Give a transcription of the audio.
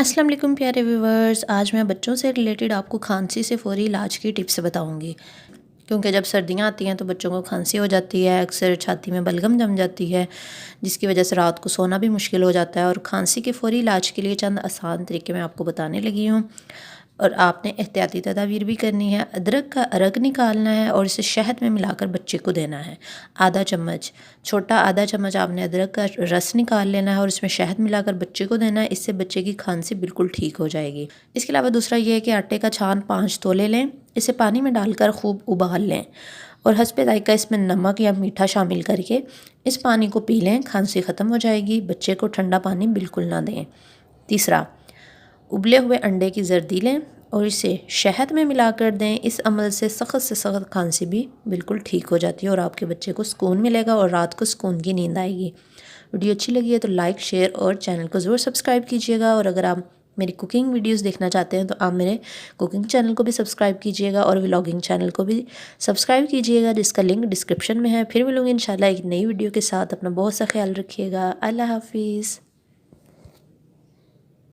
السلام علیکم پیارے ویورز، آج میں بچوں سے ریلیٹڈ آپ کو کھانسی سے فوری علاج کی ٹپس بتاؤں گی، کیونکہ جب سردیاں آتی ہیں تو بچوں کو کھانسی ہو جاتی ہے، اکثر چھاتی میں بلغم جم جاتی ہے، جس کی وجہ سے رات کو سونا بھی مشکل ہو جاتا ہے۔ اور کھانسی کے فوری علاج کے لیے چند آسان طریقے میں آپ کو بتانے لگی ہوں، اور آپ نے احتیاطی تدابیر بھی کرنی ہے۔ ادرک کا ارگ نکالنا ہے اور اسے شہد میں ملا کر بچے کو دینا ہے، آدھا چمچ، چھوٹا آدھا چمچ آپ نے ادرک کا رس نکال لینا ہے اور اس میں شہد ملا کر بچے کو دینا ہے۔ اس سے بچے کی کھانسی بالکل ٹھیک ہو جائے گی۔ اس کے علاوہ دوسرا یہ ہے کہ آٹے کا چھان 5 تولے لیں، اسے پانی میں ڈال کر خوب ابال لیں اور حسب ذائقہ اس میں نمک یا میٹھا شامل کر کے اس پانی کو پی لیں، کھانسی ختم ہو جائے گی۔ بچے کو ٹھنڈا پانی بالکل نہ دیں۔ تیسرا، ابلے ہوئے انڈے کی زردی لیں اور اسے شہد میں ملا کر دیں۔ اس عمل سے سخت کھانسی بھی بالکل ٹھیک ہو جاتی ہے اور آپ کے بچے کو سکون ملے گا اور رات کو سکون کی نیند آئے گی۔ ویڈیو اچھی لگی ہے تو لائک، شیئر اور چینل کو ضرور سبسکرائب کیجیے گا، اور اگر آپ میری کوکنگ ویڈیوز دیکھنا چاہتے ہیں تو آپ میرے کوکنگ چینل کو بھی سبسکرائب کیجیے گا اور ولاگنگ چینل کو بھی سبسکرائب کیجیے گا، جس کا لنک ڈسکرپشن میں ہے۔ پھر ملوں گے انشاءاللہ ایک نئی ویڈیو کے ساتھ۔ اپنا بہت سا خیال رکھیے گا۔ اللہ حافظ۔